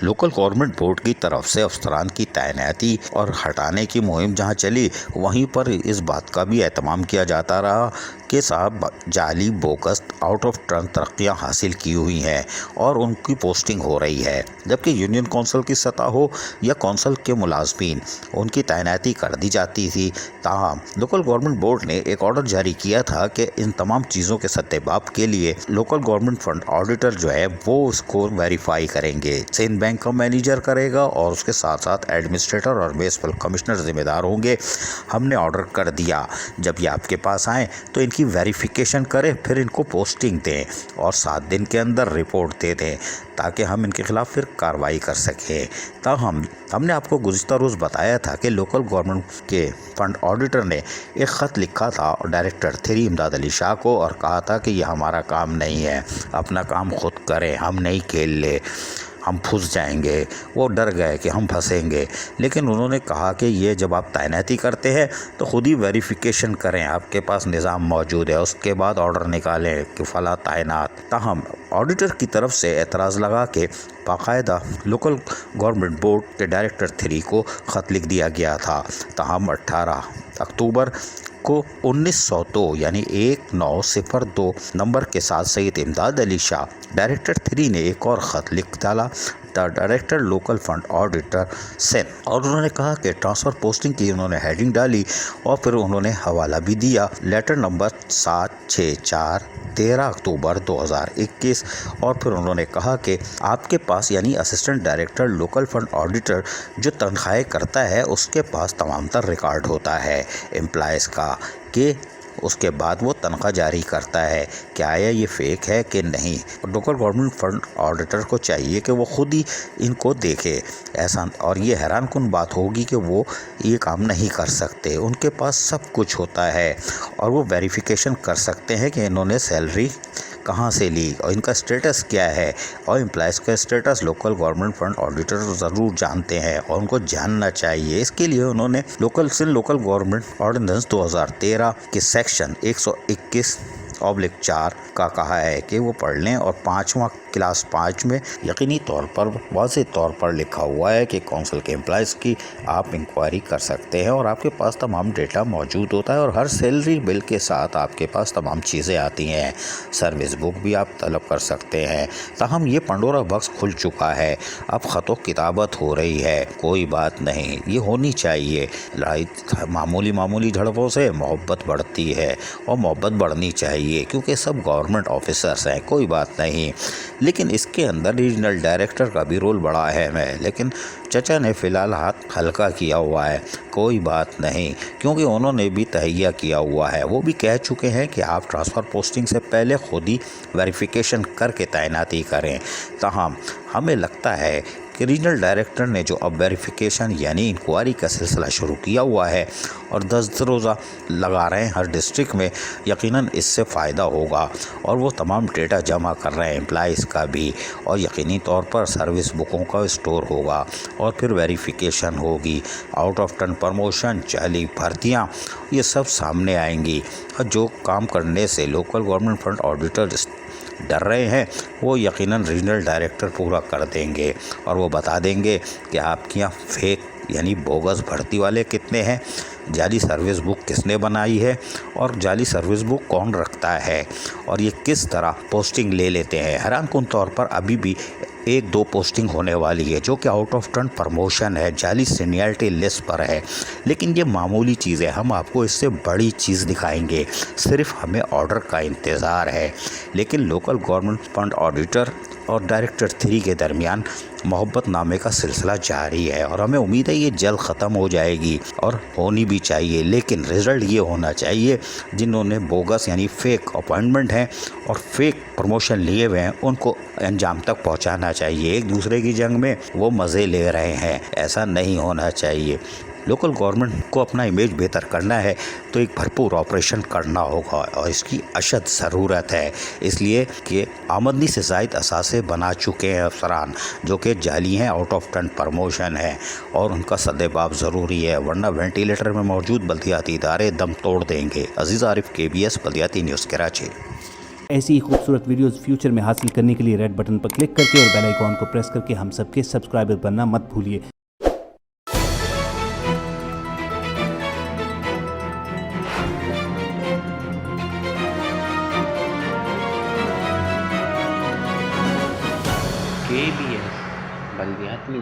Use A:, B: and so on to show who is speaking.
A: Local government board की तरफ से अफसरान की तैनाती और हटाने की मुहिम जहां चली, वहीं पर इस बात का भी एहतमाम किया जाता रहा कि साहब जाली बोगस आउट ऑफ टर्न तरक्कियां हासिल की हुई हैं और उनकी पोस्टिंग हो रही है, जबकि यूनियन कौंसिल की सतह हो या कौंसिल के मुलाजमीन, उनकी तैनाती कर दी जाती थी। ताहम लोकल गवर्नमेंट बोर्ड ने एक ऑर्डर जारी किया था कि इन तमाम चीज़ों के सत्तेबाब के लिए लोकल गवर्नमेंट फंड ऑडिटर जो है वो उसको वेरीफाई करेंगे। सिंध बैंक का मैनेजर करेगा और उसके साथ साथ एडमिनिस्ट्रेटर और म्युनिसिपल कमिश्नर जिम्मेदार होंगे। हमने ऑर्डर कर दिया, जब ये आपके पास आए तो इनकी वेरिफिकेशन करें, फिर इनको पोस्टिंग दें और 7 दिन के अंदर रिपोर्ट दे दें ताकि हम इनके खिलाफ फिर कार्रवाई कर सकें। हमने आपको गुज़िश्ता रोज़ बताया था कि लोकल गवर्नमेंट के फंड ऑडिटर ने एक ख़त लिखा था डायरेक्टर 3 इमदाद अली शाह को और कहा था कि यह हमारा काम नहीं है, अपना काम खुद करें, हम नहीं खेल ले, हम फंस जाएंगे। वो डर गए कि हम फंसेंगे, लेकिन उन्होंने कहा कि ये जब आप तैनाती करते हैं तो ख़ुद ही वेरिफिकेशन करें, आपके पास निज़ाम मौजूद है, उसके बाद ऑर्डर निकालें कि फ़ला तैनात। ताहम ऑडिटर की तरफ से एतराज़ लगा के बाकायदा लोकल गवर्नमेंट बोर्ड के डायरेक्टर 3 को ख़त लिख दिया गया था। ताहम 18 अक्टूबर को 1902 यानी 1902 नंबर के साथ सैयद इमदाद अली शाह डायरेक्टर 3 ने एक और ख़त लिख डाला director local fund auditor Sindh, और उन्होंने कहा कि ट्रांसफ़र पोस्टिंग की उन्होंने हेडिंग डाली और फिर उन्होंने हवाला भी दिया, लेटर नंबर 764 13 अक्टूबर 2021। और फिर उन्होंने कहा कि आपके पास यानी assistant director local fund auditor जो तनख्वाहें करता है उसके पास तमाम तर रिकॉर्ड होता है एम्प्लॉयज़ का कि उसके बाद वो तनख्वाह जारी करता है, क्या ये फ़ेक है कि नहीं। लोकल गवर्नमेंट फंड ऑडिटर को चाहिए कि वो खुद ही इनको देखे ऐसा, और ये हैरान कुन बात होगी कि वो ये काम नहीं कर सकते, उनके पास सब कुछ होता है और वो वेरिफिकेशन कर सकते हैं कि इन्होंने सैलरी कहाँ से ली और इनका स्टेटस क्या है, और एम्प्लॉयज़ का status local government fund auditor ज़रूर जानते हैं और उनको जानना चाहिए। इसके लिए उन्होंने लोकल गवर्नमेंट ऑर्डिनेंस 2013 के सेक्शन 121/4 का कहा है कि वो पढ़ लें, और 5वां क्लास 5 में यकीनी तौर पर वाज़ेह तौर पर लिखा हुआ है कि कौंसिल के एम्प्लॉयज़ की आप इंक्वायरी कर सकते हैं और आपके पास तमाम डेटा मौजूद होता है और हर सैलरी बिल के साथ आपके पास तमाम चीज़ें आती हैं, सर्विस बुक भी आप तलब कर सकते हैं। ताहम ये पंडोरा बॉक्स खुल चुका है, अब ख़तो किताबत हो रही है, कोई बात नहीं, ये होनी चाहिए। लड़ाई मामूली झड़पों से मोहब्बत बढ़ती है और मोहब्बत बढ़नी चाहिए क्योंकि सब गवर्नमेंट ऑफिसर्स हैं, कोई बात नहीं। लेकिन इसके अंदर रीजनल डायरेक्टर का भी रोल बड़ा अहम है, लेकिन चचा ने फ़िलहाल हाथ हल्का किया हुआ है, कोई बात नहीं, क्योंकि उन्होंने भी तहैया किया हुआ है। वो भी कह चुके हैं कि आप ट्रांसफ़र पोस्टिंग से पहले खुद ही वेरिफिकेशन करके तैनाती करें। ताहम हमें लगता है कि रीजनल डायरेक्टर ने जो अब वेरिफिकेशन यानी इंक्वायरी का सिलसिला शुरू किया हुआ है और 10 रोज़ा लगा रहे हैं हर डिस्ट्रिक्ट में, यकीनन इससे फ़ायदा होगा और वो तमाम डेटा जमा कर रहे हैं एम्प्लॉइज़ का भी, और यकीनी तौर पर सर्विस बुकों का स्टोर होगा और फिर वेरिफिकेशन होगी, आउट ऑफ टर्न प्रमोशन, जाली भर्तियाँ, ये सब सामने आएंगी। और जो काम करने से लोकल गवर्नमेंट फंड ऑडिटर डर रहे हैं वो यकीनन रीजनल डायरेक्टर पूरा कर देंगे और वो बता देंगे कि आपके यहाँ फेक यानी बोगस भर्ती वाले कितने हैं, जाली सर्विस बुक किसने बनाई है और जाली सर्विस बुक कौन रखता है और ये किस तरह पोस्टिंग ले लेते हैं। हैरान कुन तौर पर अभी भी 1-2 पोस्टिंग होने वाली है जो कि आउट ऑफ टर्न प्रमोशन है, जाली सीनियरिटी लिस्ट पर है, लेकिन ये मामूली चीज़ है, हम आपको इससे बड़ी चीज़ दिखाएंगे, सिर्फ हमें ऑर्डर का इंतज़ार है। लेकिन लोकल गवर्नमेंट फंड ऑडिटर और डायरेक्टर 3 के दरमियान मोहब्बत नामे का सिलसिला जारी है और हमें उम्मीद है ये जल्द ख़त्म हो जाएगी और होनी भी चाहिए, लेकिन रिज़ल्ट ये होना चाहिए जिन्होंने बोगस यानी फ़ेक अपॉइंटमेंट हैं और फेक प्रमोशन लिए हुए हैं उनको अंजाम तक पहुंचाना चाहिए। एक दूसरे की जंग में वो मज़े ले रहे हैं, ऐसा नहीं होना चाहिए। लोकल गवर्नमेंट को अपना इमेज बेहतर करना है तो एक भरपूर ऑपरेशन करना होगा और इसकी अशद ज़रूरत है, इसलिए कि आमदनी से ज़ायद असासे बना चुके हैं अफसरान जो कि जाली हैं, आउट ऑफ टर्न प्रमोशन है और उनका सद्देबाब ज़रूरी है, वरना वेंटिलेटर में मौजूद बल्दियाती इदारे दम तोड़ देंगे। अजीज़ आरिफ, KBS बल्दियाती न्यूज़, कराची।
B: ایسی ہی خوبصورت ویڈیوز فیوچر میں حاصل کرنے کے لیے ریڈ بٹن پر کلک کر کے اور بیل آئیکن کو پریس کر کے ہم سب کے سبسکرائبر بننا مت بھولیے۔
C: KBS بلدیاتی